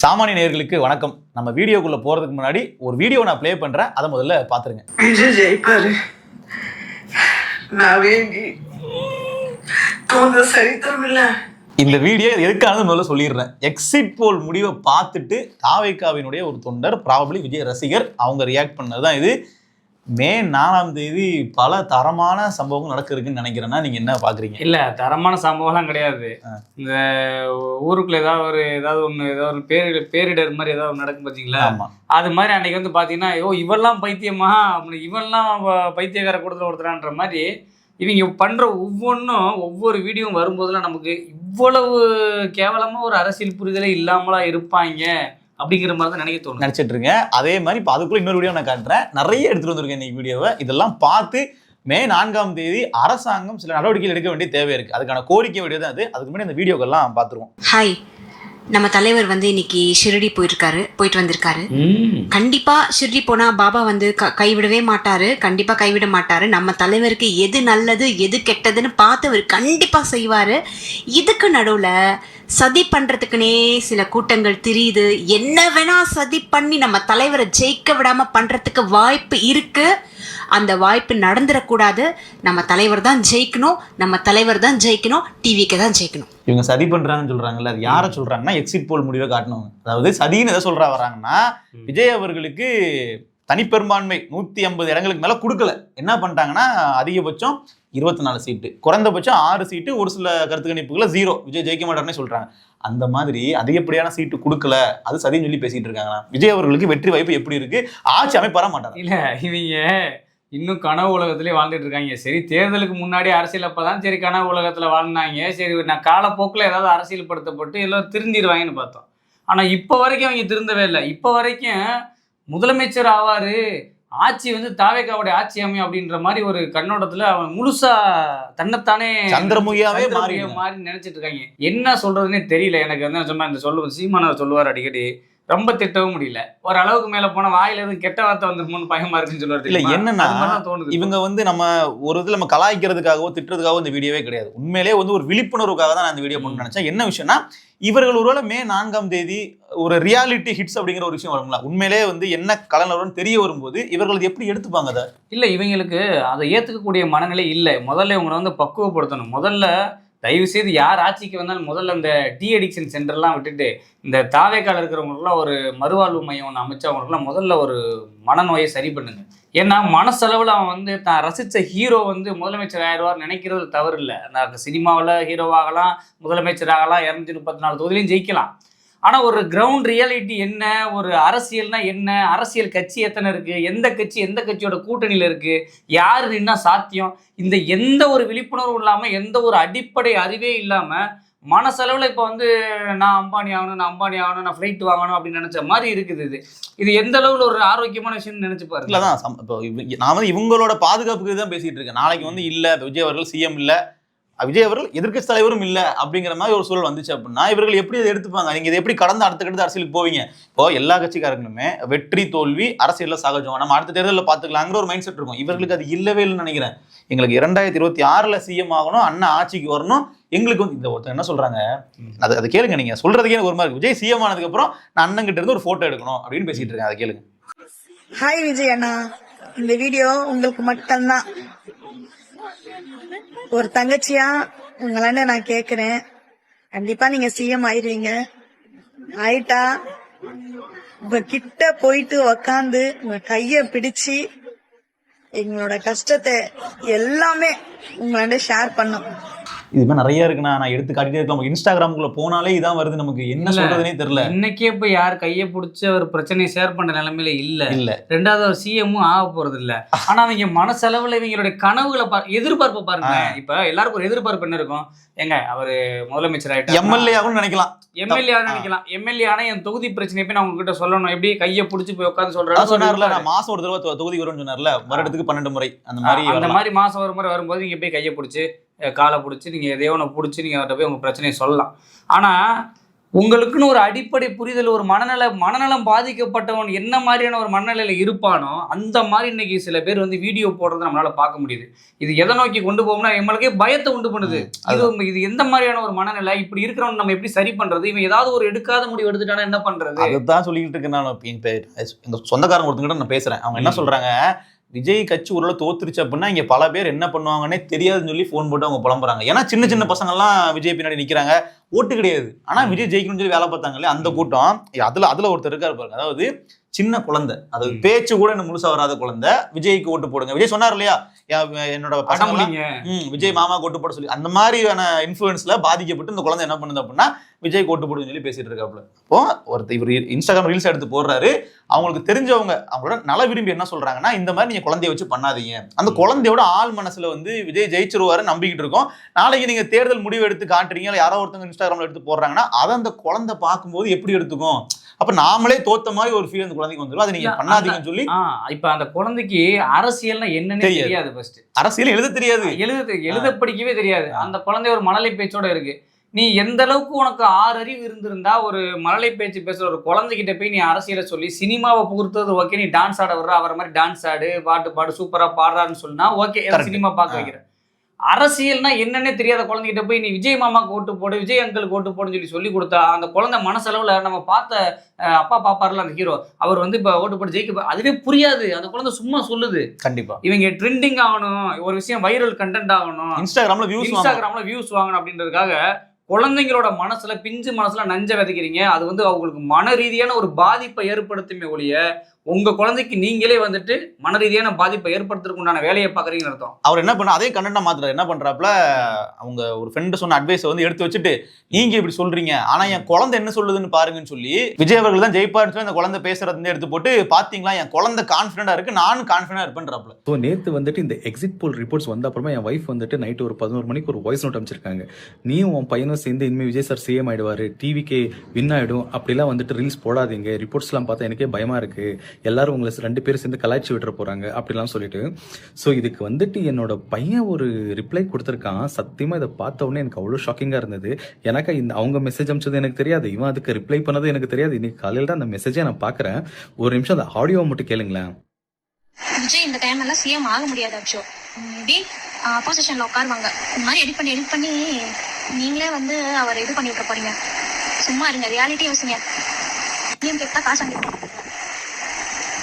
சாமானிய நேயர்களுக்கு வணக்கம். நம்ம வீடியோக்குள்ள போறதுக்கு முன்னாடி ஒரு வீடியோ நான் ப்ளே பண்றேன், அதை முதல்ல பாத்துருங்க. விஜய் ஜெயிப்பாரு, நான் வேண்டி தோன்ற சரித்திரம் இல்ல. இந்த வீடியோ எதுக்கானது முதல்ல சொல்லிடுறேன். எக்ஸிட் போல் முடிவை பார்த்துட்டு தாவேகாவினுடைய ஒரு தொண்டர், ப்ராபபிலி விஜய் ரசிகர், அவங்க ரியாக்ட் பண்ணதுதான் இது. மே 4ஆம் தேதி பல தரமான சம்பவங்கள் நடக்குதுன்னு நினைக்கிறேன்னா நீங்க என்ன பாக்குறீங்க? இல்ல, தரமான சம்பவம்லாம் கிடையாது. இந்த ஊருக்குள்ள ஏதாவது ஒரு பேரிடர் மாதிரி ஏதாவது நடக்கும் பாத்தீங்களா? அது மாதிரி அன்னைக்கு வந்து பாத்தீங்கன்னா, இவெல்லாம் பைத்தியமா, இவெல்லாம் பைத்தியக்கார கூட்டத்தில் ஒருத்தரான்ற மாதிரி இவங்க பண்ற ஒவ்வொரு வீடியோவும் வரும்போதெல்லாம் நமக்கு இவ்வளவு கேவலமா ஒரு அரசியல் புரிதலே இல்லாமலா இருப்பாங்க அப்படிங்கிற மாதிரி தான் நினைச்சிட்டு இருக்கேன். அதே மாதிரி இப்போ அதுக்குள்ள இன்னொரு வீடியோ நான் காட்டுறேன், நிறைய எடுத்துட்டு வந்திருக்கேன் இன்னைக்கு வீடியோவை. இதெல்லாம் பார்த்து மே 4ஆம் தேதி அரசாங்கம் சில நடவடிக்கைகள் எடுக்க வேண்டிய தேவை இருக்கு. அதுக்கான கோரிக்கை வீடியோ தான் அது. அதுக்கு முன்னாடி இந்த வீடியோக்கெல்லாம் பார்த்துருவோம். ஹாய், நம்ம தலைவர் வந்து இன்னைக்கு ஷிரடி போயிட்டு வந்திருக்காரு. கண்டிப்பா ஷிரடி போனா பாபா வந்து கைவிடவே மாட்டாரு, கண்டிப்பா கைவிட மாட்டாரு. நம்ம தலைவருக்கு எது நல்லது எது கெட்டதுன்னு பார்த்து அவர் கண்டிப்பா செய்வாரு. இதுக்கு நடுவுல சதி பண்றதுக்குனே சில கூட்டங்கள் தெரியுது. என்ன வேணா சதி பண்ணி நம்ம தலைவரை ஜெயிக்க விடாம பண்றதுக்கு வாய்ப்பு இருக்கு. அந்த வாய்ப்பு நடந்துடக்கூடாது. நம்ம தலைவர் தான் ஜெயிக்கணும், நம்ம தலைவர் தான் ஜெயிக்கணும், டிவிக்கு தான் ஜெயிக்கணும். இவங்க சதி பண்றாங்கன்னு சொல்றாங்கல்ல, அது யாரை சொல்றாங்கன்னா எக்ஸிட் போல் முடிவை காட்டணும். அதாவது சதின்னு எதை சொல்றா வராங்கன்னா, விஜய் அவர்களுக்கு தனிப்பெரும்பான்மை 150 இடங்களுக்கு மேல கொடுக்கல. என்ன பண்ணிட்டாங்கன்னா, அதிகபட்சம் 24 சீட்டு, குறைந்தபட்சம் 6 சீட்டு, ஒரு சில கருத்து கணிப்புகளை 0, விஜய் ஜெயிக்க மாட்டாருன்னு சொல்றாங்க. அந்த மாதிரி அதிகப்படியான சீட்டு கொடுக்கல, அது சதின்னு சொல்லி பேசிட்டு இருக்காங்க. விஜய் அவர்களுக்கு வெற்றி வாய்ப்பு எப்படி இருக்கு? ஆட்சி அமைப்பற மாட்டாங்க. இல்ல, இவங்க இன்னும் கனவு உலகத்திலே வாழ்ந்துட்டு இருக்காங்க. சரி, தேர்தலுக்கு முன்னாடி அரசியல் அப்பதான் சரி கனவு உலகத்துல வாழ்ந்தாங்க. சரி, நான் காலப்போக்கில் ஏதாவது அரசியல் படுத்தப்பட்டு எல்லாம் திருந்திடுவாங்கன்னு பார்த்தோம். ஆனா இப்ப வரைக்கும் அவங்க திருந்தவே இல்லை. இப்ப வரைக்கும் முதலமைச்சர் ஆவாரு, ஆட்சி வந்து தாவேகாவுடைய ஆட்சி அமையும் அப்படின்ற மாதிரி ஒரு கண்ணோட்டத்துல அவன் முழுசா தன்னைத்தானே சந்திரமுகியாவே மாறி நினைச்சிட்டு இருக்காங்க. என்ன சொல்றதுன்னே தெரியல எனக்கு. வந்து சொன்னா இந்த சீமானவர் சொல்லுவார் அடிக்கடி, ரொம்ப திட்டவும் முடியல, ஒரு அளவுக்கு மேல போன வாயில இருந்து கெட்ட வார்த்தை வந்துருமோன்னு பயமா இருக்குன்னு சொல்லுவாரு. இல்ல, என்னன்னா இவங்க வந்து நம்ம ஒரு இதுல நம்ம கலாய்க்கிறதுக்காகவோ திட்டுறதுக்காகவோ இந்த வீடியோவே கிடையாது. உண்மையிலே வந்து ஒரு விழிப்புணர்வுக்காக தான் நான் இந்த வீடியோ பண்ண நினைச்சேன். என்ன விஷயம்னா, இவர்கள் ஒருவேளை மே 4ஆம் தேதி ஒரு ரியாலிட்டி ஹிட்ஸ் அப்படிங்கிற ஒரு விஷயம் வருங்களா, உண்மையிலே வந்து என்ன கலனவரும் தெரிய வரும்போது இவர்கள் எப்படி எடுத்துப்பாங்க அதை? இல்ல, இவங்களுக்கு அதை ஏத்துக்கக்கூடிய மனநிலை இல்லை. முதல்ல இவங்களை வந்து பக்குவப்படுத்தணும். முதல்ல தயவு செய்து யார் ஆட்சிக்கு வந்தாலும் முதல்ல இந்த டி அடிக்ஷன் சென்டர்லாம் விட்டுட்டு இந்த தாவேக்கால இருக்கிறவங்களுக்குலாம் ஒரு மறுவாழ்வு மையம் ஒன்று அமைச்சவங்களுக்குலாம் முதல்ல ஒரு மனநோயை சரி பண்ணுங்க. ஏன்னா மனசளவில் அவன் வந்து தான் ரசித்த ஹீரோ வந்து முதலமைச்சர் ஆயிடுவார் நினைக்கிறது தவறு இல்லை. அந்த சினிமாவில் ஹீரோவாகலாம், முதலமைச்சர் ஆகலாம், 234 தொகுதியிலையும் ஜெயிக்கலாம். ஆனால் ஒரு கிரவுண்ட் ரியாலிட்டி என்ன, ஒரு அரசியல்னா என்ன, அரசியல் கட்சி எத்தனை இருக்குது, எந்த கட்சியோட கூட்டணியில் இருக்குது, யார் நின்னா சாத்தியம், இந்த எந்த ஒரு விழிப்புணர்வும் இல்லாமல், எந்த ஒரு அடிப்படை அறிவே இல்லாமல் மனசளவில் இப்போ வந்து நான் அம்பானி ஆகணும், நான் ஃப்ளைட் வாங்கணும் அப்படின்னு நினச்ச மாதிரி இருக்குது. இது எந்த அளவில் ஒரு ஆரோக்கியமான விஷயம்னு நினச்சி பாருங்க. இல்லை தான், இப்போ நான் வந்து இவங்களோட பாதுகாப்புக்கு தான் பேசிகிட்டு இருக்கேன். நாளைக்கு வந்து இல்லை விஜய் அவர்கள் சிஎம் இல்லை, விஜய் அவர்கள் எதிர்க்கட்சி தலைவரும் இல்லை அப்படிங்கிற மாதிரி ஒரு சூழல் வந்துச்சு அப்படின்னா இவர்கள் எப்படி அதை எடுத்துப்பாங்க? நீங்க இதை எப்படி கடந்து அடுத்த கட்ட அரசியலுக்கு போவீங்க? இப்போ எல்லா கட்சிக்காரங்களுமே வெற்றி தோல்வி அரசியல்ல சகஜம், நம்ம அடுத்த தேர்தலில் பார்த்துக்கலாங்கிற ஒரு மைண்ட் செட் இருக்கும். இவர்களுக்கு அது இல்லவே இல்லைன்னு நினைக்கிறேன். எங்களுக்கு 2026 சிஎம் ஆகணும், அண்ணா ஆட்சிக்கு வரணும். எங்களுக்கு வந்து இந்த ஒருத்தர் என்ன சொல்றாங்க, அதை கேளுங்க. நீங்க சொல்றதுக்கே ஒரு மாதிரி, விஜய் சிஎம் ஆனதுக்கு அப்புறம் நான் அண்ணன் கிட்ட இருந்து ஒரு போட்டோ எடுக்கணும் அப்படின்னு பேசிட்டு இருக்கேன். அதை கேளுங்க. ஹாய் விஜய் அண்ணா, இந்த வீடியோ உங்களுக்கு மட்டும்தான். ஒரு தங்கச்சியா உங்களாண்ட நான் கேக்குறேன், கண்டிப்பா நீங்க சிஎம் ஆயிடுவீங்க. ஆயிட்டா உங்க கிட்ட போயிட்டு உக்காந்து உங்க கைய பிடிச்சு எங்களோட கஷ்டத்தை எல்லாமே உங்களாண்ட ஷேர் பண்ணோம். இது மாதிரி நிறைய இருக்குண்ணா, நான் எடுத்து காட்டிட்டே இருக்கலாம். இன்ஸ்டாகிராமுக்குள்ள போனாலே இதான் வருது, நமக்கு என்ன சொல்றதுனே தெரியல. இன்னைக்கே போய் யார் கையை பிடிச்ச ஒரு பிரச்சனையை ஷேர் பண்ற நிலைமையில இல்ல. ரெண்டாவது ஒரு சிஎம்மும் ஆக போறது இல்ல. ஆனா அவங்க மனசளவுல இவங்களுடைய கனவுகளை எதிர்பார்ப்பு பாருங்க. இப்ப எல்லாருக்கும் ஒரு எதிர்பார்ப்பு என்ன இருக்கும், எங்க அவரு முதலமைச்சர் ஆயிட்டா, எம்எல்ஏ ஆகும் நினைக்கலாம், எம்எல்ஏ ஆனா என் தொகுதி பிரச்சனை போய் நான் உங்ககிட்ட சொல்லணும், எப்படி கையை பிடிச்சி போய் உட்காந்து சொல்றேன் சொன்னார்ல, நான் மாசம் ஒரு தடவை தொகுதி வரும்னு சொன்னார்ல, வருடத்துக்கு 12 முறை அந்த மாதிரி மாசம் ஒரு முறை வரும்போது நீங்க போய் கையை பிடிச்சி காலை பிடிச்சி நீங்கள் எதையோ ஒன்று பிடிச்சி நீங்கள் அவர்கிட்ட போய் உங்கள் பிரச்சனையை சொல்லலாம். ஆனால் உங்களுக்குன்னு ஒரு அடிப்படை புரிதல், ஒரு மனநலம் பாதிக்கப்பட்டவன் என்ன மாதிரியான ஒரு மனநிலையில இருப்பானோ அந்த மாதிரி இன்னைக்கு சில பேர் வந்து வீடியோ போடுறதை நம்மளால பார்க்க முடியுது. இது எதை நோக்கி கொண்டு போகும்னா நம்மளுக்கே பயத்தை உண்டு பண்ணுது. இது எந்த மாதிரியான ஒரு மனநிலை, இப்படி இருக்கிறவன் நம்ம எப்படி சரி பண்றது, இவன் ஏதாவது ஒரு எடுக்காத முடிவு எடுத்துட்டானா என்ன பண்றது? அதுதான் சொல்லிக்கிட்டு இருக்கேன். நான் எங்க சொந்தக்காரங்க ஒருத்தங்கிட்ட நான் பேசுறேன். அவங்க என்ன சொல்றாங்க, விஜய் கட்சி ஒரு தோத்துருச்சு அப்படின்னா இங்க பல பேர் என்ன பண்ணுவாங்கன்னே தெரியாதுன்னு சொல்லி போன் போட்டு அவங்க புலம்புறாங்க. ஏன்னா சின்ன சின்ன பசங்க எல்லாம் விஜய் பின்னாடி நிக்கிறாங்க, ஓட்டு கிடையாது, ஆனா விஜய் ஜெயிக்கணும்னு சொல்லி வேலை பார்த்தாங்களே அந்த கூட்டம். அதுல ஒருத்தர் இருக்காரு பாருங்க, அதாவது சின்ன குழந்தை, அதாவது பேச்சு கூட என்ன முழுசா வராத குழந்தை, விஜய்க்கு ஓட்டு போடுங்க. விஜய் சொன்னார் இல்லையா, என்னோட பசங்க விஜய் மாமா ஓட்டு போட சொல்லி, அந்த மாதிரியான இன்ஃபுளுன்ஸ்ல பாதிக்கப்பட்டு இந்த குழந்தை என்ன பண்ணுது அப்படின்னா விஜய் ஓட்டு போடுன்னு சொல்லி பேசிட்டு இருக்காப்புல. இப்போ ஒருத்தர் இவர் இன்ஸ்டாகிராம் ரீல்ஸ் எடுத்து போடுறாரு, அவங்களுக்கு தெரிஞ்சவங்க அவங்களோட நல விரும்பி என்ன சொல்றாங்கன்னா, இந்த மாதிரி நீங்க குழந்தைய வச்சு பண்ணாதீங்க, அந்த குழந்தையோட ஆள் மனசுல வந்து விஜய் ஜெயிச்சிருவாரு நம்பிக்கிட்டு இருக்கோம், நாளைக்கு நீங்க தேர்தல் முடிவு எடுத்து காட்டுறீங்க, யாரோ ஒருத்தவங்க இன்ஸ்டாகிராம்ல எடுத்து போடுறாங்கன்னா அதை அந்த குழந்தை பார்க்கும்போது எப்படி எடுத்துக்கும், அப்ப நாமளே தோத்த மாதிரி ஒரு ஃபீல் அந்த குழந்தைக்கு வந்துடும், அதை நீங்க பண்ணாதீங்கன்னு சொல்லி. இப்ப அந்த குழந்தைக்கு அரசியல்னா என்னன்னு தெரியாது, ஃபர்ஸ்ட் அரசியல் எழுத தெரியாது, எழுத படிக்கவே தெரியாது. அந்த குழந்தை ஒரு மழலை பேச்சோட இருக்கு. நீ எந்த அளவுக்கு உனக்கு 6 அறிவு இருந்திருந்தா ஒரு மழலை பேச்சு பேசுற ஒரு குழந்தைகிட்ட போய் நீ அரசியலை சொல்லி சினிமாவை புகுத்துறது ஓகே, நீ டான்ஸ் ஆட வர்ற, அவரை மாதிரி டான்ஸ் ஆடு, பாட்டு சூப்பரா பாடுறான்னு சொன்னா ஓகே, சினிமா பார்க்க வைக்கிற. அரசியல்னா என்னன்னே தெரியாத குழந்தைகிட்ட போய் நீ விஜய் மாமாக்கு ஓட்டு போடு, விஜய் அங்கிளுக்கு ஓட்டு போடுன்னு சொல்லி கொடுத்தா அந்த குழந்தை மனசளவுல நம்ம பார்த்த அப்பா பாப்பாருல அந்த ஹீரோ, அவர் வந்து இப்ப ஓட்டு போட்டு ஜெயிக்க அதுவே புரியாது. அந்த குழந்தை சும்மா சொல்லுது. கண்டிப்பா இவங்க ட்ரெண்டிங் ஆகணும், ஒரு விஷயம் வைரல் கண்டென்ட் ஆகணும், இன்ஸ்டாகிராம்ல வியூஸ் வாங்கணும் அப்படின்றதுக்காக குழந்தைங்களோட மனசுல, பிஞ்சு மனசுல நஞ்ச விதைக்கிறீங்க. அது வந்து அவங்களுக்கு மன ரீதியான ஒரு பாதிப்பை ஏற்படுத்துமே ஒழிய உங்க குழந்தைக்கு நீங்களே வந்துட்டு மன ரீதியான பாதிப்பை ஏற்படுத்துறதுக்கு உண்டான வேலையை பாக்குறீங்கன்னு அர்த்தம். அவர் என்ன பண்ண, அதே கண்டென்ட்டா மாத்துறாரு. என்ன பண்றாப்புல, அவங்க ஒரு ஃப்ரெண்டு சொன்ன அட்வைஸை வந்து எடுத்து வச்சுட்டு, நீங்க இப்படி சொல்றீங்க, ஆனா என் குழந்தை என்ன சொல்லுதுன்னு பாருங்கன்னு சொல்லி விஜய் அவர்கள் தான் ஜெயிப்பாருன்னு சொல்லி அந்த குழந்தை பேசுறதுன்னு எடுத்து போட்டு, பாத்தீங்களா என் குழந்தை கான்ஃபிடண்டா இருக்கு, நானும் கான்ஃபிடண்டா இருப்பேன்றாப்புல. ஸோ நேற்று வந்துட்டு இந்த எக்ஸிட் போல் ரிப்போர்ட்ஸ் வந்த அப்புறமா என் ஒய்ஃப் வந்துட்டு நைட்டு ஒரு 11 மணிக்கு ஒரு வாய்ஸ் நோட் அமைச்சிருக்காங்க. நீயும் உன் பையனும் சேர்ந்து இனிமேல் விஜய் சார் சிஎம் ஆயிடுவாரு, டிவிக்கே வின் ஆயிடும், அப்படிலாம் வந்துட்டு ரீல்ஸ் போடாதீங்க, ரிப்போர்ட்ஸ்லாம் பார்த்தா எனக்கே பயமா இருக்கு, எல்லாரும் உங்களை 2 பேர் சேர்ந்து கலாய்ச்சி விட்டுற போறாங்க அப்படிலாம் சொல்லிட்டு. ஸோ இதுக்கு வந்துட்டு என்னோட பையன் ஒரு ரிப்ளை கொடுத்துருக்கான். சத்தியமா இதை பார்த்த உடனே எனக்கு அவ்வளோ ஷாக்கிங்கா இருந்தது. எனக்கு அவங்க மெசேஜ் அனுப்பிச்சது எனக்கு தெரியாது, இவன் அதுக்கு ரிப்ளை பண்ணது எனக்கு தெரியாது. இன்னைக்கு காலையில் தான் அந்த மெசேஜை நான் பார்க்குறேன். ஒரு நிமிஷம் அந்த ஆடியோ மட்டும் கேளுங்களேன். விஜய் இந்த டைம் எல்லாம் சிஎம் ஆக முடியாது, அச்சோ மேபி அப்போசிஷன்ல உட்காருவாங்க. இந்த மாதிரி எடிட் பண்ணி நீங்களே வந்து அவர் இது பண்ணி விட்டுற போறீங்க. சும்மா இருங்க, ரியாலிட்டி யோசிங்க. சிஎம் கேட்டா காசு அனுப்பி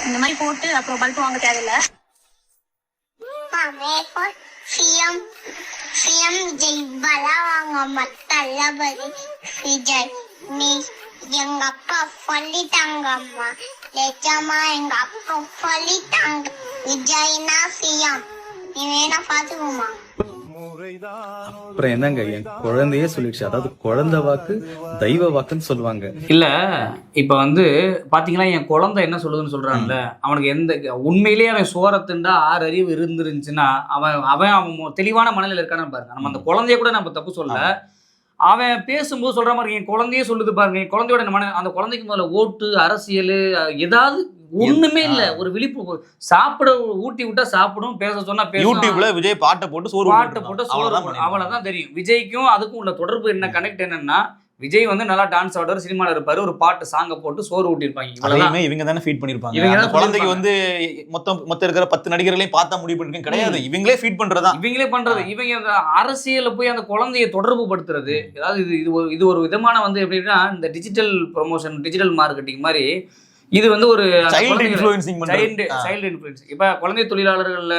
இந்த மாதிரி போட்டு அப்புறம் பல்ப் வாங்க தேவையில்லை. சிஎம் ஜெயிப்பாலா வாங்க தளபதி விஜய். நீ எங்க அப்பா சொல்லிட்டாங்கம்மா, லட்சமா எங்க அப்பா சொல்லிட்டாங்க, விஜய்னா சிஎம், நீ வேணா பாத்துக்கோமா. அப்புறம் என்னங்க, என் குழந்தையே சொல்லிடுச்சு. அதாவது குழந்தை வாக்கு தெய்வ வாக்குன்னு சொல்லுவாங்க. இல்ல இப்ப வந்து பாத்தீங்களா, என் குழந்தை என்ன சொல்லுதுன்னு சொல்றான்ல, அவனுக்கு எந்த உண்மையிலேயே அவன் சோரத்துண்டா 6 அறிவு இருந்துருந்துச்சுன்னா அவன் தெளிவான மனநிலை இருக்கான்னு பாருங்க. நம்ம அந்த குழந்தைய கூட நம்ம தப்பு சொல்ல, அவன் பேசும்போது சொல்ற மாதிரி என் குழந்தையே சொல்லுது பாருங்க. என் குழந்தையோட அந்த குழந்தைக்கு முதல்ல ஓட்டு, அரசியல் ஏதாவது ஒண்ணுமே இல்ல. ஒரு விழிப்பு, சாப்பிட ஊட்டி விட்டா சாப்பிடும், பேச சொன்னா பேசும். யூடியூப்ல விஜய் பாட்டை போட்டு சோறு அவ்வளவுதான் தெரியும். விஜய்க்கும் அதுக்கும் உள்ள தொடர்பு என்ன, கனெக்ட் என்னன்னா, விஜய் வந்து நல்லா டான்ஸ் ஆடுவார், சினிமால இருப்பாரு, ஒரு பாட்டு சாங்க போட்டு சோறு ஊட்டிருப்பாங்க. இவ்வளவுதான். இவங்க தானே ஃபீட் பண்ணிருப்பாங்க. அந்த குழந்தைக்கு வந்து மொத்தம் இருக்கிற 10 நடிகர்களையும் பார்த்தா முடிவு பண்ணிருக்கேன் கிடையாது, இவங்களே ஃபீட் பண்றதா, இவங்களே பண்றது. இவங்க அரசியல்ல போய் அந்த குழந்தைய தொடர்பு படுத்துறது. அதாவது இது ஒரு விதமான வந்து எப்படின்னா, இந்த டிஜிட்டல் ப்ரொமோஷன், டிஜிட்டல் மார்க்கெட்டிங் மாதிரி இது வந்து ஒரு சைல்டு இன்ஃப்ளூயன்சிங். இப்ப குழந்தை தொழிலாளர்கள்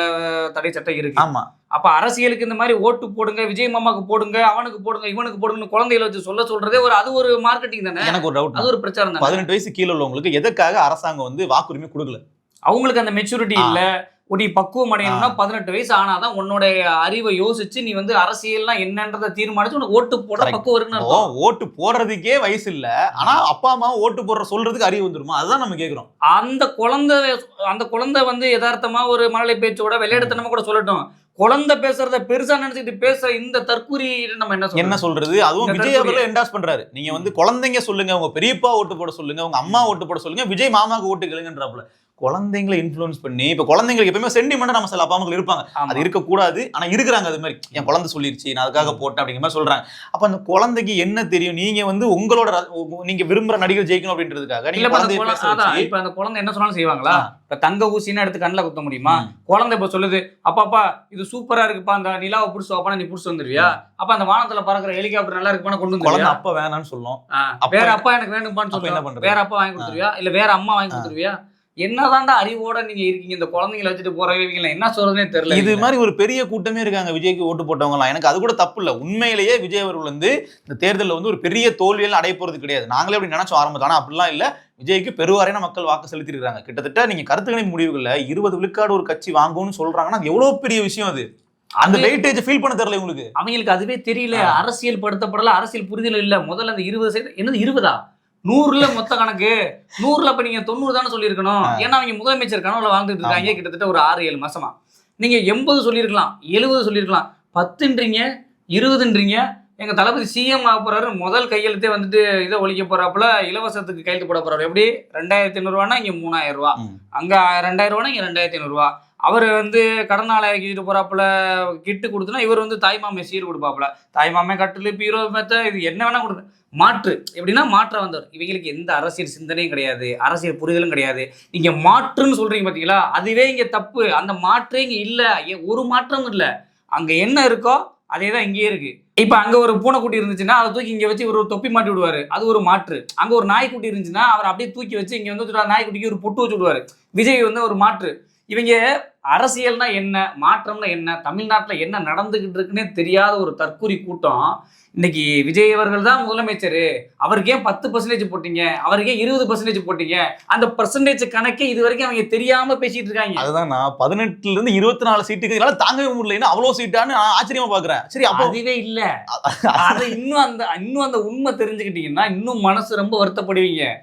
தடை சட்டம் இருக்கு. ஆமா. அப்ப அரசியலுக்கு இந்த மாதிரி ஓட்டு போடுங்க, விஜய் மாமாக்கு போடுங்க, அவனுக்கு போடுங்க, இவனுக்கு போடுங்கன்னு குழந்தைகளை வச்சு சொல்றதே அது ஒரு மார்க்கெட்டிங் தானே. எனக்கு ஒரு டவுட், அது ஒரு பிரச்சாரம் தானே. 18 வயசு கீழே உள்ளவங்களுக்கு எதுக்காக அரசாங்கம் வந்து வாக்குரிமை கொடுக்கல? அவங்களுக்கு அந்த மெச்சூரிட்டி இல்ல. ஒரு பக்குவம் அடையணும்னா 18 வயசு ஆனாதான் உன்னோட அறிவை யோசிச்சு நீ வந்து அரசியல்னா என்னன்றதை தீர்மானிச்சு உனக்கு ஓட்டு போட பக்குவம் இருக்குன்னு. ஓட்டு போடுறதுக்கே வயசு இல்ல, ஆனா அப்பா அம்மா ஓட்டு போடுற சொல்றதுக்கு அறிவு வந்துருமா? அதுதான் நம்ம கேக்குறோம். அந்த குழந்தை வந்து யதார்த்தமா ஒரு மழலை பேச்சோட விளையாட்டுத்தனமா கூட சொல்லட்டும், குழந்தை பேசுறத பெருசா நினைச்சிட்டு பேசுற இந்த தற்கூரி நம்ம என்ன சொல்றது? அதுவும் விஜய் அவர்கள் என்டாஸ் பண்றாரு. நீங்க வந்து குழந்தைங்க சொல்லுங்க, உங்க பெரியப்பா ஓட்டு போட சொல்லுங்க, உங்க அம்மா ஓட்டு போட சொல்லுங்க, விஜய் மாமாக்கு ஓட்டு கேளுங்கன்றாப்ல. குழந்தைங்களை இன்ஃப்ளூயன்ஸ் பண்ணி, இப்ப குழந்தைங்களுக்கு எப்பவுமே சென்டிமெண்டா நம்ம சில அப்பா அம்மாக்கள் இருப்பாங்க, அது இருக்கக்கூடாது, ஆனா இருக்கிறாங்க. அது மாதிரி என் குழந்தை சொல்லிருச்சு, நான் அதுக்காக போட்டேன் அப்படிங்கிற மாதிரி சொல்றாங்க. அப்ப அந்த குழந்தைக்கு என்ன தெரியும்? நீங்க வந்து உங்களோட நீங்க விரும்புற நடிகர் ஜெயிக்கணும் அப்படின்றதுக்காக நீங்க குழந்தைய பேச வச்சு, இப்ப அந்த குழந்தை என்ன சொன்னாலும் செய்வாங்களா? இப்ப தங்க ஊசின்னு எடுத்து கண்ணில் குத்த முடியுமா? குழந்தை இப்ப சொல்லுது, அப்பாப்பா இது சூப்பரா இருக்குப்பா, அந்த நிலாவை புடிச்சு அப்பா நீ புடிச்சு வந்துருவியா? அப்ப அந்த வானத்துல பறக்கிற ஹெலிகாப்டர் நல்லா இருக்குப்பான்னு கொண்டு வந்து குழந்தை அப்பா வேணாம்னு சொல்லும், வேற அப்பா எனக்கு வேணும்பான்னு சொல்லுங்க, வேற அப்பா வாங்கி கொடுத்துருவியா? இல்ல வேற அம்மா வாங்கி கொடுத்துருவியா? என்னதான்டா அறிவோட நீங்க இருக்கீங்க? இந்த குழந்தைங்களை வச்சுட்டு போறவங்க என்ன சொல்றதுனே தெரியல. இது மாதிரி ஒரு பெரிய கூட்டமே இருக்காங்க விஜய்க்கு ஓட்டு போட்டவங்க எல்லாம். எனக்கு அது கூட தப்பு இல்ல. உண்மையிலேயே விஜய் அவர்கள் வந்து இந்த தேர்தலில் வந்து ஒரு பெரிய தோல்வியெல்லாம் அடைய போறது கிடையாது. நாங்களே அப்படி நினைச்சோம் ஆரம்பத்தில், ஆனா அப்படிலாம் இல்ல. விஜய்க்கு பெருவாரியான மக்கள் வாக்கு செலுத்திருக்காங்க. கிட்டத்தட்ட நீங்க கருத்து கணிப்பு முடிவுகள்ல 20 விழுக்காடு ஒரு கட்சி வாங்கும்னு சொல்றாங்கன்னா அது எவ்வளவு பெரிய விஷயம். அது அந்த வெயிட்டேஜ் ஃபீல் பண்ண தெரியல உங்களுக்கு. அவங்களுக்கு அதுவே தெரியல, அரசியல் படுத்தப்படல, அரசியல் புரிதல் இல்ல. முதல்ல அந்த 20% என்னது 20 100ல மொத்த கணக்கு 100ல இப்ப நீங்க 90 தானே சொல்லியிருக்கணும். ஏன்னா அவங்க முதலமைச்சர் கனவுல வாழ்ந்துட்டு இருக்காங்க கிட்டத்தட்ட ஒரு 6-7 மாசமா. நீங்க 80 சொல்லியிருக்கலாம், 70 சொல்லியிருக்கலாம், 10ன்றீங்க, 20ன்றீங்க. எங்க தளபதி சிஎம் ஆக போறாரு, முதல் கையெழுத்தே வந்துட்டு இதை ஒழிக்க போறாப்புல, இலவசத்துக்கு கையெழுத்து போட போறாரு. எப்படி 2500 ரூபானா இங்க 3000 ரூபா, அங்க 2000 ரூபானா இங்க 2500 ரூபா. அவர் வந்து கடனாளி ஆக்கிட்டு போறாப்புல, கிட்டு கொடுத்துனா இவர் வந்து தாய்மாமே சீர் கொடுப்பாப்புல. தாய்மாமே கட்டில் பீரோ மெத்த இது என்ன வேணா கொடுங்க. மாற்று எப்படின்னா மாற்ற வந்தவர். இவங்களுக்கு எந்த அரசியல் சிந்தனையும் கிடையாது, அரசியல் புரிதலும் கிடையாது. நீங்க மாற்றுன்னு சொல்றீங்க பாத்தீங்களா, அதுவே இங்க தப்பு. அந்த மாற்றே இங்க இல்ல, ஒரு மாற்றமும் இல்ல. அங்க என்ன இருக்கோ அதே தான் இங்கேயே இருக்கு. இப்ப அங்க ஒரு பூனைக்குட்டி இருந்துச்சுன்னா அதை தூக்கி இங்க வச்சு ஒரு தொப்பி மாட்டி விடுவாரு, அது ஒரு மாற்று. அங்க ஒரு நாய்க்குட்டி இருந்துச்சுன்னா அவர் அப்படியே தூக்கி வச்சு இங்க வந்து நாய்க்குட்டிக்கு ஒரு பொட்டு வச்சு விடுவாரு. விஜய் வந்து ஒரு மாற்று. இவங்க அரசியல்னா என்ன, மாற்றம்னா என்ன, தமிழ்நாட்டுல என்ன நடந்துகிட்டு இருக்குன்னே தெரியாத ஒரு தற்கூரி கூட்டம். இன்னைக்கு விஜய் அவர்கள் தான் முதலமைச்சர், அவருக்கு ஏன் 10% போட்டீங்க, அவருக்கு ஏன் 20% போட்டீங்க, அந்த பெர்சன்டேஜ் கணக்கே இது வரைக்கும் அவங்க தெரியாம பேசிட்டு இருக்காங்க. அதுதான் நான் 18ல இருந்து 24 சீட்டுக்கு இதனால தாங்கவே முடியல, அவ்வளவு சீட்டான்னு ஆச்சரியமா பாக்குறேன். சரி, அப்போ அதுவே இல்ல, அது இன்னும் அந்த உண்மை தெரிஞ்சுக்கிட்டீங்கன்னா இன்னும் மனசு ரொம்ப வருத்தப்படுவீங்க.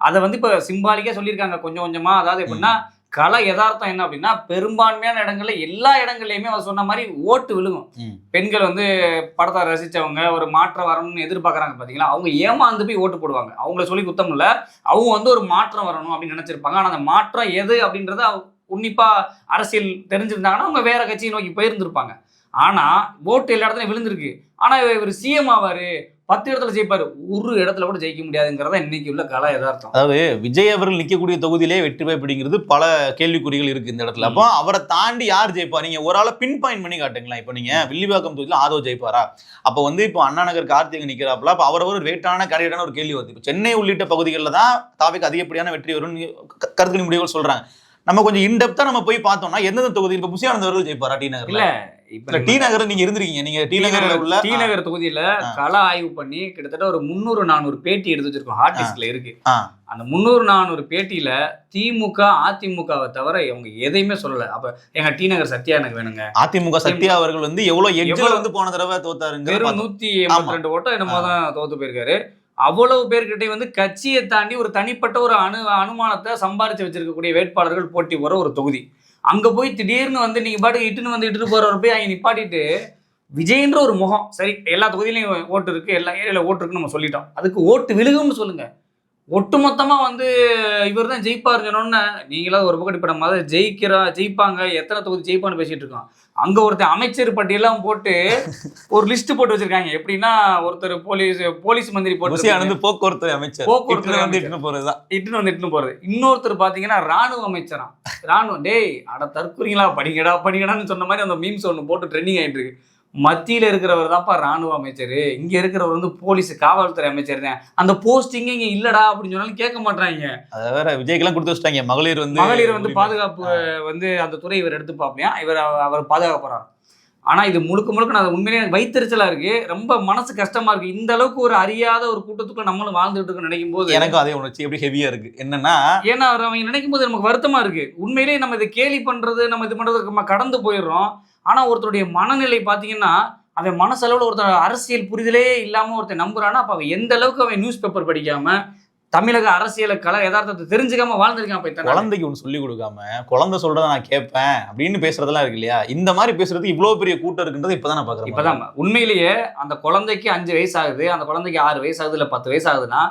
அதை வந்து இப்ப சிம்பாலிக்கா சொல்லியிருக்காங்க கொஞ்சம் கொஞ்சமா. அதாவது எப்படின்னா கலை யதார்த்தம் என்ன அப்படின்னா, பெரும்பான்மையான இடங்கள்ல எல்லா இடங்கள்லயுமே அவர் சொன்ன மாதிரி ஓட்டு விழுகும். பெண்கள் வந்து படத்தை ரசிச்சவங்க ஒரு மாற்றம் வரணும்னு எதிர்பார்க்கறாங்க பாத்தீங்களா, அவங்க ஏமாந்து போய் ஓட்டு போடுவாங்க. அவங்கள சொல்லி குத்தம் இல்ல, அவங்க வந்து ஒரு மாற்றம் வரணும் அப்படின்னு நினைச்சிருப்பாங்க. ஆனா அந்த மாற்றம் எது அப்படின்றத உன்னிப்பா அரசியல் தெரிஞ்சிருந்தாங்கன்னா அவங்க வேற கட்சியை நோக்கி போயிருந்திருப்பாங்க. ஆனா ஓட்டு எல்லா இடத்துலயும் விழுந்திருக்கு. ஆனா இவர் சிஎம் ஆவாரு, 10 இடத்துல ஜெயிப்பாரு, ஒரு இடத்துல கூட ஜெயிக்க முடியாதுங்கிறத இன்னைக்கு உள்ள கலை யதார்த்தம். அதாவது விஜய் அவர்கள் நிற்கக்கூடிய தொகுதியிலே வெற்றி வாய்ப்புங்கிறது பல கேள்விக்குறிகள் இருக்கு இந்த இடத்துல. அப்போ அவரை தாண்டி யார் ஜெயிப்பா? நீங்க ஒரு ஆளை பின் பாயிண்ட் பண்ணி காட்டுங்களா. இப்போ நீங்க வில்லிவாக்கம் தொகுதியில் ஆதோ ஜெயிப்பாரா? அப்போ வந்து இப்போ அண்ணா நகர் கார்த்திகை நிற்கிறாப்புல, அப்போ அவர் ஒரு வேட்டான கரையிடான ஒரு கேள்வி வருது. இப்போ சென்னை உள்ளிட்ட பகுதிகளில் தான் தாவேக்கு அதிகப்படியான வெற்றி வரும்னு கருத்து முடிவுகள் சொல்றாங்க. நம்ம கொஞ்சம் இன்டெப்தா நம்ம போய் பார்த்தோம்னா எந்தெந்த தொகுதியில் இப்போ புசியானந்த அவர்கள் ஜெயிப்பாரா? டி நகர் இல்ல, இப்ப டி நகர் நீங்க இருந்திருக்கீங்க, நீங்க டி நகர்ல உள்ள டி நகர் தொகுதியில கள ஆய்வு பண்ணி கிட்டத்தட்ட ஒரு 300-400 பேட்டி எடுத்து வச்சிருக்கோம், ஹார்ட் டிஸ்க்ல இருக்கு. அந்த 300-400 பேட்டியில திமுக அதிமுகவை தவிர அவங்க எதையுமே சொல்லல. அப்ப எங்க டி நகர் சத்யா எனக்கு வேணுங்க. அதிமுக சத்யா அவர்கள் வந்து எவ்வளவு எட்ஜ்ல வந்து போன தடவை தோத்தாருங்க, வெறும் 182 ஓட்டம் என்னமோ தான் தோத்து போயிருக்காரு. அவ்வளவு பேர்கிட்ட வந்து கட்சியை தாண்டி ஒரு தனிப்பட்ட ஒரு அனுமானத்தை சம்பாரிச்சு வச்சிருக்கக்கூடிய வேட்பாளர்கள் போட்டி போற ஒரு தொகுதி. அங்க போய் திடீர்னு வந்து நீங்க பாட்டு இட்டுன்னு போறவர் போய் அங்க நிப்பாட்டிட்டு விஜய்ன்ற ஒரு முகம், சரி எல்லா தொகுதியிலையும் ஓட்டு இருக்கு, எல்லா ஏரியால ஓட்டு இருக்குன்னு நம்ம சொல்லிட்டோம், அதுக்கு ஓட்டு விழுகும்னு சொல்லுங்க. ஒட்டுமொத்தமா வந்து இவர் தான் ஜெயிப்பாரு சொன்னோன்னு நீங்களாவது ஒரு பக்கம் இப்ப நம்ம ஜெயிப்பாங்க, எத்தனை தொகுதி ஜெயிப்பான்னு பேசிட்டு இருக்கோம். அங்க ஒருத்தர் அமைச்சர் பட்டியெல்லாம் போட்டு ஒரு லிஸ்ட் போட்டு வச்சிருக்காங்க. எப்படின்னா ஒருத்தர் போலீஸ் மந்திரி போட்டு போக்குவரத்து அமைச்சர், இட்டுன்னு போறது. இன்னொருத்தர் பாத்தீங்கன்னா ராணுவ அமைச்சரா, ராணுவம் டேய் அட தற்கூறிங்களா, படிங்கடான்னு சொன்ன மாதிரி அந்த மீம்ஸ் ஒன்று போட்டு ட்ரெண்டிங் ஆயிட்டு இருக்கு. மத்தியில இருக்கிறவர் தான்ப்பா ராணுவ அமைச்சர், இங்க இருக்கிறவர் வந்து போலீஸ் காவல்துறை அமைச்சர் தான். அந்த போஸ்டிங் இங்க இல்லடா அப்படின்னு சொன்னாலும் கேட்க மாட்டாங்க. அதை வேற விஜய்க்கெல்லாம் கொடுத்து வச்சிட்டாங்க. மகளிர் வந்து பாதுகாப்பு வந்து அந்த துறை இவர் எடுத்துப்பாப்பையா, அவர் பாதுகாப்பு போறாரு. ஆனா இது முழுக்க நான் உண்மையிலேயே எனக்கு வைத்தறிச்சலா இருக்கு, ரொம்ப மனசு கஷ்டமா இருக்கு. இந்த அளவுக்கு ஒரு அறியாத ஒரு கூட்டத்துக்குள்ள நம்மளும் வாழ்ந்துட்டு இருக்கு நினைக்கும் போது எனக்கும் அதே உணர்ச்சி எப்படி ஹெவியா இருக்கு. என்னன்னா ஏன்னா அவங்க நினைக்கும் போது நமக்கு வருத்தமா இருக்கு. உண்மையிலேயே நம்ம இதை கேலி பண்றது, நம்ம இது பண்றது நம்ம கடந்து போயிடுறோம். ஆனா ஒருத்தருடைய மனநிலை பாத்தீங்கன்னா, அவன் மனசளவுல ஒருத்தர் அரசியல் புரிதலே இல்லாம ஒருத்தர் நம்புறான்னா, அப்ப அவன் எந்த அளவுக்கு அவன் நியூஸ் பேப்பர் படிக்காம தமிழக அரசியல யதார்த்தத்தை தெரிஞ்சுக்காம வாழ்ந்திருக்கான். அப்ப இத்தனை நாள். குழந்தைக்கு ஒன்று சொல்லி கொடுக்காம குழந்தை சொல்றதை நான் கேட்பேன் அப்படின்னு பேசுறதெல்லாம் இருக்கு இல்லையா? இந்த மாதிரி பேசுறதுக்கு இவ்வளவு பெரிய கூட்டம் இருக்குன்றது இப்பதான் நான் பாக்குறேன். இப்பதான் உண்மையிலேயே அந்த குழந்தைக்கு 5 வயசு ஆகுது, அந்த குழந்தைக்கு 6 வயசு ஆகுது, இல்ல 10 வயசு ஆகுதுன்னா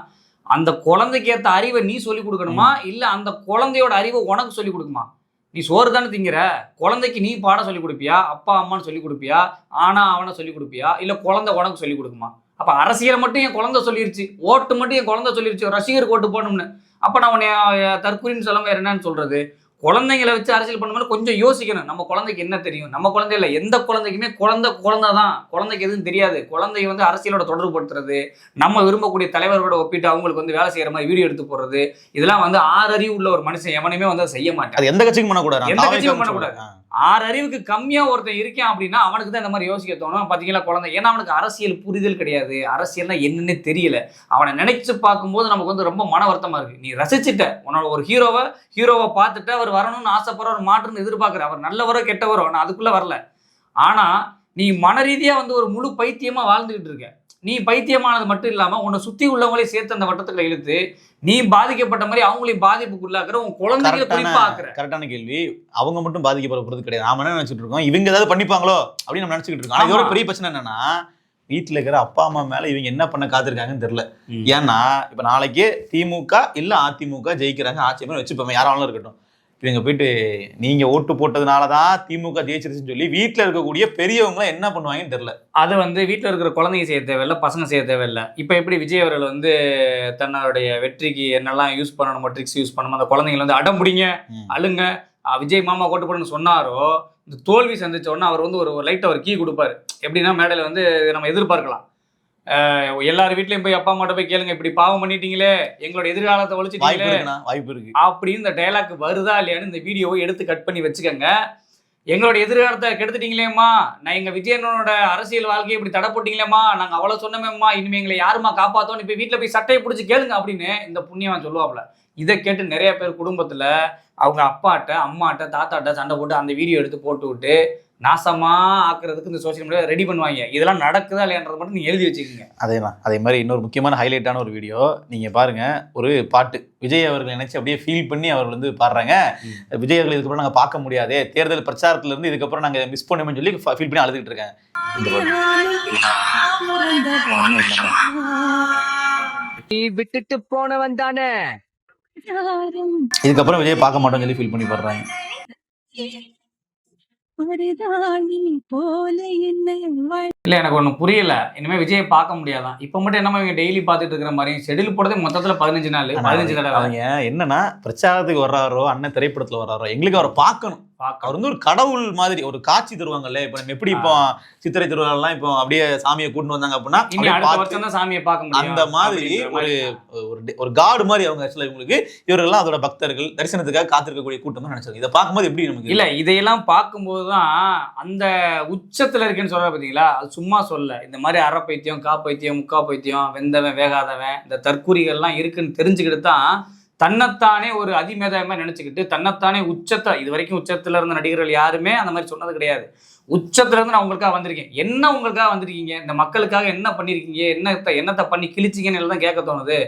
அந்த குழந்தைக்கு ஏற்ற அறிவை நீ சொல்லி கொடுக்கணுமா, இல்ல அந்த குழந்தையோட அறிவை உனக்கு சொல்லி கொடுக்குமா? நீ சோறு தானே திங்கிற, குழந்தைக்கு நீ பாடம் சொல்லி கொடுப்பியா, அப்பா அம்மான்னு சொல்லி கொடுப்பியா, ஆனா அவனை சொல்லி கொடுப்பியா, இல்ல குழந்தை உனக்கு சொல்லி கொடுக்குமா? அப்ப அரசியலை மட்டும் என் குழந்தை சொல்லிருச்சு, ஓட்டு மட்டும் என் குழந்தை சொல்லிருச்சு, ரசிகருக்கு ஓட்டு போகணும்னு, அப்ப நான் உன்னை தற்கொலைன்னு சொல்ல வேற என்னன்னு சொல்றது? குழந்தைங்களை வச்சு அரசியல் பண்ணும்போது கொஞ்சம் யோசிக்கணும். நம்ம குழந்தைக்கு என்ன தெரியும்? நம்ம குழந்தை இல்லை, எந்த குழந்தைக்குமே குழந்தை தான். குழந்தைக்கு எதுவும் தெரியாது. குழந்தைய வந்து அரசியலோட தொடர்பு படுத்துறது, நம்ம விரும்பக்கூடிய தலைவர்களோட ஒப்பிட்டு அவங்களுக்கு வந்து வேலை செய்யற மாதிரி வீடியோ எடுத்து போடுறது, இதெல்லாம் வந்து 6 அறிவு உள்ள ஒரு மனுஷன் எவனுமே வந்து அதை செய்ய மாட்டான். அது எந்த கட்சிக்கும் பண்ணக்கூடாது, எந்த கட்சியும் பண்ணக்கூடாது. 6 அறிவுக்கு கம்மியா ஒருத்தன் இருக்கான் அப்படின்னா அவனுக்கு தான் இந்த மாதிரி யோசிக்க தோணும். பாத்தீங்களா குழந்தை, ஏன்னா அவனுக்கு அரசியல் புரிதல் கிடையாது, அரசியல்னா என்னன்னே தெரியல. அவனை நினைச்சு பார்க்கும்போது நமக்கு வந்து ரொம்ப மன வருத்தமா இருக்கு. நீ ரசிச்சுட்ட, உன்னோட ஒரு ஹீரோவை பார்த்துட்டு அவர் வரணும்னு ஆசைப்படுற, ஒரு மாற்றுன்னு எதிர்பார்க்குற, அவர் நல்லவரோ கெட்டவரோ, நான் அதுக்குள்ள வரல. ஆனா நீ மன ரீதியா வந்து ஒரு முழு பைத்தியமா வாழ்ந்துகிட்டு இருக்க. நீ பைத்தியமானது மட்டும் இல்லாம உன்னை சுத்தி உள்ளவங்களையும் சேர்த்து அந்த வட்டத்துக்குள்ள இழுத்து நீ பாதிக்கப்பட்ட மாதிரி அவங்களையும் பாதிப்புக்குள்ளாக்குற, உன் குழந்தைகளை குறிப்பா ஆக்குற. கரெக்டான கேள்வி. அவங்க மட்டும் பாதிக்கப்படுறது கிடையாது. நாம என்ன நினைச்சிட்டு இருக்கோம், இவங்க ஏதாவது பண்ணிப்பாங்களோ அப்படின்னு நம்ம நினைச்சுக்கிட்டு இருக்கோம். ஆனா இதோட பெரிய பிரச்சனை என்னன்னா, வீட்டுல இருக்கிற அப்பா அம்மா மேல இவங்க என்ன பண்ண காத்திருக்காங்கன்னு தெரியல. ஏன்னா இப்ப நாளைக்கு திமுக இல்ல அதிமுக ஜெயிக்கிறாங்க, ஆட்சி மாதிரி வச்சுப்போம், யாராலும் இருக்கட்டும், இவங்க போயிட்டு நீங்க ஓட்டு போட்டதுனாலதான் திமுக ஜெயிச்சிருச்சுன்னு சொல்லி வீட்டுல இருக்கக்கூடிய பெரியவங்க என்ன பண்ணுவாங்கன்னு தெரியல. அது வந்து வீட்டுல இருக்கிற குழந்தைங்க செய்ய தேவையில்லை, பசங்க செய்ய தேவையில்லை. இப்ப எப்படி விஜய் அவர்கள் வந்து தன்னுடைய வெற்றிக்கு என்னெல்லாம் யூஸ் பண்ணணும், ட்ரிக்ஸ் யூஸ் பண்ணணும், அந்த குழந்தைங்களை வந்து அடம் பிடிங்க, அழுங்க, விஜய் மாமா ஓட்டு போடணும்னு சொன்னாரோ, இந்த தோல்வி சந்திச்ச உடனே அவர் வந்து ஒரு லைட்டை ஒரு கீ கொடுப்பாரு. எப்படின்னா மேடையில வந்து நம்ம எதிர்பார்க்கலாம், எல்லாரும் வீட்லயும் போய் அப்பா அம்மாட்ட போய் கேளுங்க, இப்படி பாவம் பண்ணிட்டீங்களே, எங்களோட எதிர்காலத்தை ஒழிச்சிட்டீங்களே, வாய்ப்பு இருக்கு அப்படின்னு இந்த டைலாக் வருதா இல்லையான்னு இந்த வீடியோவை எடுத்து கட் பண்ணி வச்சுக்கோங்க. எங்களோட எதிர்காலத்தை கெடுத்துட்டீங்களேம்மா, நான் எங்க விஜயனோட அரசியல் வாழ்க்கையை இப்படி தடை போட்டீங்களேம்மா, நாங்க அவ்வளவு சொன்னமேம்மா, இனிமே எங்களை யாருமா காப்பாத்தோன்னு இப்ப வீட்டுல போய் சட்டையை பிடிச்சி கேளுங்க அப்படின்னு இந்த புண்ணியவன் சொல்லுவாப்ல. இதை கேட்டு நிறைய பேர் குடும்பத்துல அவங்க அப்பாட்ட அம்மாட்ட தாத்தாட்ட சண்டை போட்டு அந்த வீடியோ எடுத்து போட்டு விட்டு நாசமா ஆக்குறதுக்கு இந்த சோசியல் மீடியா ரெடி பண்ணுவாங்க. இதெல்லாம் நடக்குதா இல்லையான்றது மட்டும் நீங்க எழுதி வச்சுக்கோங்க. அதேதான். அதே மாதிரி இன்னொரு முக்கியமான ஹைலைட்டான ஒரு வீடியோ நீங்க பாருங்க. ஒரு பாட்டு விஜய் அவர்கள் நினைச்சு அப்படியே ஃபீல் பண்ணி அவர் வந்து பாடுறாங்க. விஜய் அவர்கள் இதுக்கப்புறம் நாங்க பார்க்க முடியாது, தேர்தல் பிரச்சாரத்துல இருந்து இதுக்கப்புறம் நாங்க மிஸ் பண்ணுமே சொல்லி ஃபீல் பண்ணி அழுதுகிட்டு இருக்காங்க. விட்டுட்டு போனவன் தானே, இதுக்கப்புறம் விஜய் பார்க்க மாட்டோம்னு சொல்லி ஃபீல் பண்ணி பாடுறாங்க. இல்ல எனக்கு ஒண்ணு புரியல, இனிமே விஜயை பார்க்க முடியாதான். இப்ப மட்டும் என்னமா இவங்க டெய்லி பாத்துட்டு இருக்கிற மாதிரி ஷெட்யூல் போடுறதே மொத்தத்துல 15 நாள் 15 தடவை. அவங்க என்னன்னா பிரச்சாரத்துக்கு வர்றாரோ, அண்ணன் திரைப்படத்துல வர்றாரோ, எங்களுக்கு அவரை பார்க்கணும். அவர் வந்து ஒரு கடவுள் மாதிரி ஒரு காட்சி தருவாங்கல்ல. இப்ப நம்ம எப்படி இப்போ சித்திரை திருவிழாலாம் இப்போ அப்படியே சாமியை கூட்டிட்டு வந்தாங்க அப்படின்னா அடுத்த வருஷம் தான் சாமியை பார்க்க முடியும். அந்த மாதிரி ஒரு காடு மாதிரி அவங்க ஆக்சுவலா இவங்களுக்கு இவர்கள்லாம் அதோட பக்தர்கள் தரிசனத்துக்காக காத்திருக்கக்கூடிய கூட்டம் நினைச்சாங்க. இதை பார்க்கும்போது எப்படி நமக்கு இல்ல இதையெல்லாம் பார்க்கும்போதுதான் அந்த உச்சத்துல இருக்குன்னு சொல்ற பாத்தீங்களா, அது சும்மா சொல்ல. இந்த மாதிரி அரை பைத்தியம், காப்பைத்தியம், முக்கா பைத்தியம், வெந்தவன் வேகாதவன், இந்த தற்கூரிகள்லாம் இருக்குன்னு தெரிஞ்சுக்கிட்டு தான் தன்னைத்தானே ஒரு அதிமேதமா நினைச்சுக்கிட்டு தன்னைத்தானே உச்சத்தை, இது வரைக்கும் உச்சத்துல இருந்த நடிகர்கள் யாருமே அந்த மாதிரி சொன்னது கிடையாது. உச்சத்துல இருந்து நான் உங்களுக்காக வந்திருக்கேன், என்ன உங்களுக்காக வந்திருக்கீங்க, இந்த மக்களுக்காக என்ன பண்ணிருக்கீங்க, என்னத்தை பண்ணி கிழிச்சிங்கன்னு தான் கேட்க தோணுது.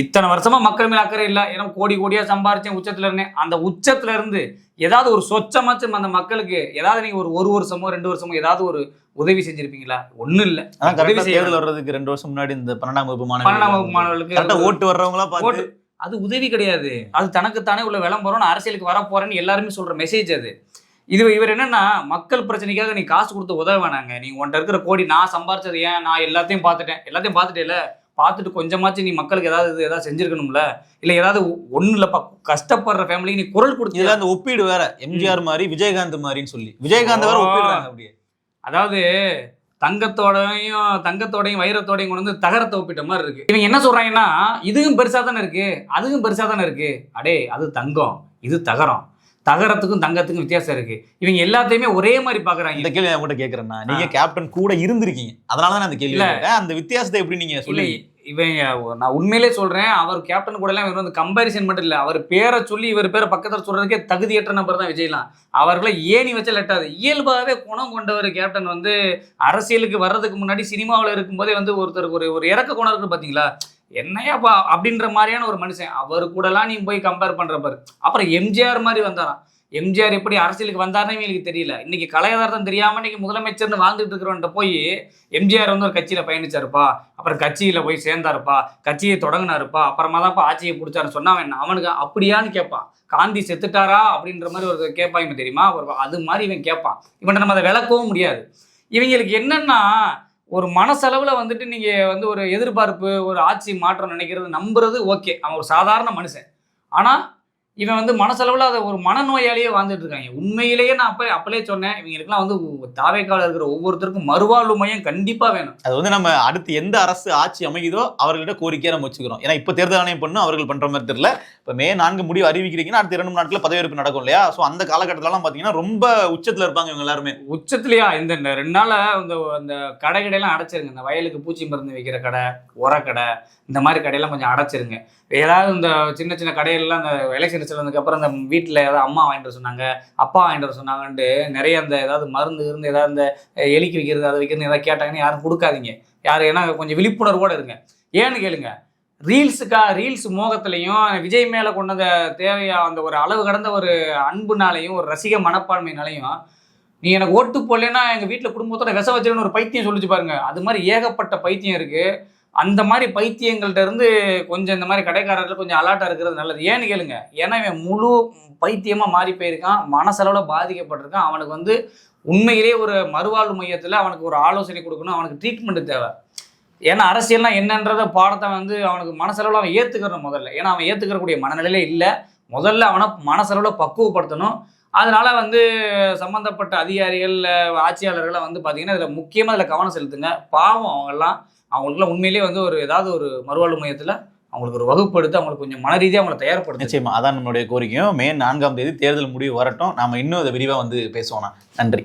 இத்தனை வருஷமா மக்கள் மேல அக்கறை இல்லை, ஏன்னா கோடியா சம்பாரிச்சேன், உச்சத்துல இருந்தேன். அந்த உச்சத்துல இருந்து ஏதாவது ஒரு சொச்சமாச்சும் அந்த மக்களுக்கு ஏதாவது நீங்க ஒரு வருஷமோ 2 வருஷமோ ஏதாவது ஒரு உதவி செஞ்சிருப்பீங்களா? ஒண்ணும் இல்ல. தேர்தல் வர்றதுக்கு 2 வருஷம் முன்னாடி இந்த 12ஆம் வகுப்பு மாணவர்களுக்கு ஓட்டு வர்றவங்களா பார்த்து அது உதவி கிடையாது, அது தனக்குத்தானே உள்ள விளம்பரம், நான் அரசியலுக்கு வர போறேன்னு எல்லாருமே சொல்ற மெசேஜ் அது. இவர் என்னன்னா மக்கள் பிரச்சனைக்காக நீ காசு கொடுத்து உதவ வேணாங்க. நீ உன்ட்ட இருக்கிற கோடி நான் சம்பாரிச்சது ஏன், நான் எல்லாத்தையும் பார்த்துட்டேன்ல, பார்த்துட்டு கொஞ்சமாச்சு நீ மக்களுக்கு ஏதாவது செஞ்சிருக்கணும்ல, இல்ல ஏதாவது ஒண்ணு இல்லப்பா கஷ்டப்படுற ஃபேமிலிக்கு நீ குரல் கொடுத்து. இதுல அந்த ஒப்பீடு வேற, எம்ஜிஆர் மாதிரி விஜயகாந்த் மாதிரின்னு சொல்லி விஜயகாந்த் வேற ஒப்பிடுறாங்க அப்படியே. அதாவது தங்கத்தோடையும் வைரத்தோடையும் கொண்டு வந்து தகரத்தை ஒப்பிட்ட மாதிரி இருக்கு. இவங்க என்ன சொல்றாங்கன்னா, இதுவும் பெருசா தானே இருக்கு, அதுவும் பெருசா தானே இருக்கு. அடே அது தங்கம், இது தகரம், தகரத்துக்கும் தங்கத்துக்கும் வித்தியாசம் இருக்கு. இவங்க எல்லாத்தையுமே ஒரே மாதிரி பாக்குறாங்க. இந்த கேள்வி உங்ககிட்ட கேக்குறேன்னா, நீங்க கேப்டன் கூட இருந்திருக்கீங்க, அதனாலதான் அந்த கேள்வி. அந்த வித்தியாசத்தை எப்படி நீங்க சொல்லி? நான் உண்மையிலே சொல்றேன், அவர் கேப்டன் கூட எல்லாம் இவர் வந்து கம்பாரிசன் மட்டும் இல்ல, அவர் பேரை சொல்லி இவர் பேரை பக்கத்துல சொல்றதுக்கே தகுதியற்ற நபர் தான் விஜய்லாம். அவர்களை ஏணி வச்ச லெட்டாது. இயல்பாகவே குணம் கொண்டவர் கேப்டன் வந்து அரசியலுக்கு வர்றதுக்கு முன்னாடி சினிமாவில் இருக்கும்போதே வந்து ஒருத்தருக்கு ஒரு இறக்க குணம் இருக்கு பாத்தீங்களா. என்னையாப்பா அப்படின்ற மாதிரியான ஒரு மனுஷன். அவர் கூடலாம் நீ போய் கம்பேர் பண்ற பாரு. அப்புறம் எம்ஜிஆர் மாதிரி வந்தாராம். எம்ஜிஆர் எப்படி அரசியலுக்கு வந்தாருன்னு இவங்களுக்கு தெரியல. இன்னைக்கு கலையதார்த்தம் தெரியாம இன்னைக்கு முதலமைச்சர்னு வாழ்ந்துட்டு இருக்கிறவன்ட்ட போய் எம்ஜிஆர் வந்து ஒரு கட்சியில பயணிச்சாருப்பா, அப்புறம் கட்சியில போய் சேர்ந்தாருப்பா, கட்சியை தொடங்கினாருப்பா, அப்புறமா தான்ப்பா ஆட்சியை பிடிச்சாருன்னு சொன்னா அவனுக்கு அப்படியான்னு கேட்பான். காந்தி செத்துட்டாரா அப்படின்ற மாதிரி ஒரு கேட்பாங்க தெரியுமா, அது மாதிரி இவன் கேட்பான். இவன் நம்ம அதை விளக்கவும் முடியாது. இவங்களுக்கு என்னன்னா ஒரு மனசளவில் வந்துட்டு நீங்கள் வந்து ஒரு எதிர்பார்ப்பு, ஒரு ஆட்சி மாற்றம் நினைக்கிறது நம்புறது ஓகே, அவன் ஒரு சாதாரண மனுஷன். ஆனால் இவன் வந்து மனசளவில் அதை ஒரு மனநோயாலேயே வாழ்ந்துட்டு இருக்காங்க. உண்மையிலேயே நான் அப்பலே சொன்னேன், இவங்களுக்குலாம் வந்து தாவேக்கால இருக்கிற ஒவ்வொருத்தருக்கும் மறுவாழ்வு மையம் கண்டிப்பாக வேணும். அது வந்து நம்ம அடுத்து எந்த அரசு ஆட்சி அமைக்குதோ அவர்கள்ட்ட கோரிக்கையாக நம்ம வச்சுக்கிறோம். ஏன்னா இப்போ தேர்தல் ஆணையம் பண்ணணும், அவர்கள் பண்ணுற மாதிரி தெரியல. இப்போ மே 4 முடிவு அறிவிக்கிறீங்கன்னா அடுத்த 2 நாட்களில் பதவியேற்பு நடக்கும் இல்லையா? ஸோ அந்த காலகட்டத்திலலாம் பார்த்தீங்கன்னா ரொம்ப உச்சத்தில் இருப்பாங்க இவங்க எல்லாருமே. உச்சத்துலையா? இந்த 2 நாளாக அந்த கடையெல்லாம் அடைச்சிருங்க. இந்த வயலுக்கு பூச்சி மருந்து வைக்கிற கடை, உரக்கடை, இந்த மாதிரி கடையெல்லாம் கொஞ்சம் அடைச்சிருங்க. ஏதாவது இந்த சின்ன சின்ன கடையெல்லாம் அந்த எலெக்ஷன் வந்ததுக்கப்புறம் இந்த வீட்டில் ஏதாவது அம்மா வாங்கிட்டு சொன்னாங்க, அப்பா வாங்கிட்டு சொன்னாங்கன்ட்டு நிறைய அந்த ஏதாவது மருந்து இருந்து ஏதாவது இந்த எலிக்கு வைக்கிறது அதை வைக்கிறது ஏதாவது கேட்டாங்கன்னு யாரும் கொடுக்காதீங்க. யாரும் ஏன்னா கொஞ்சம் விழிப்புணர்வோடு இருங்க. ஏன்னு கேளுங்க, ரீல்ஸ் மோகத்திலையும் விஜய் மேலே கொண்டத தேவையா அந்த ஒரு அளவு கடந்த ஒரு அன்புனாலையும் ஒரு ரசிக மனப்பான்மையினாலையும் நீ எனக்கு ஓட்டு போடலன்னா எங்கள் வீட்டில் குடும்பத்தோட விச வச்சிருன்னு ஒரு பைத்தியம் சொல்லிச்சு பாருங்க. அது மாதிரி ஏகப்பட்ட பைத்தியம் இருக்குது. அந்த மாதிரி பைத்தியங்கள்ட்ட இருந்து கொஞ்சம் இந்த மாதிரி கடைக்காரர்கள் கொஞ்சம் அலர்ட்டாக இருக்கிறது நல்லது. ஏன்னு கேளுங்க, ஏன்னா இவன் முழு பைத்தியமாக மாறி போயிருக்கான், மனசளவில் பாதிக்கப்பட்டிருக்கான். அவனுக்கு வந்து உண்மையிலேயே ஒரு மறுவாழ்வு மையத்தில் அவனுக்கு ஒரு ஆலோசனை கொடுக்கணும், அவனுக்கு ட்ரீட்மெண்ட் தேவை. ஏன்னா அரசியல்லாம் என்னன்றத பாடத்தை வந்து அவனுக்கு மனசளவில் அவன் ஏற்றுக்கிறணும் முதல்ல. ஏன்னா அவன் ஏற்றுக்கிறக்கூடிய மனநிலையிலே இல்லை. முதல்ல அவனை மனசளவில் பக்குவப்படுத்தணும். அதனால வந்து சம்மந்தப்பட்ட அதிகாரிகள், ஆட்சியாளர்களை வந்து பார்த்தீங்கன்னா இதில் முக்கியமாக இதில் கவனம் செலுத்துங்க. பாவம் அவங்களுக்குலாம் உண்மையிலேயே வந்து ஒரு ஏதாவது ஒரு மறுவாழ்வு மையத்தில் அவங்களுக்கு ஒரு வகுப்பு எடுத்து அவங்களுக்கு கொஞ்சம் மன ரீதியாக அவங்களை தயார்படுத்து. நிச்சயமா அதான் நம்மளுடைய கோரிக்கையும். மே 4 தேதி தேர்தல் முடிவு வரட்டும், நாம இன்னும் அதை விரிவாக வந்து பேசுவோம். நன்றி.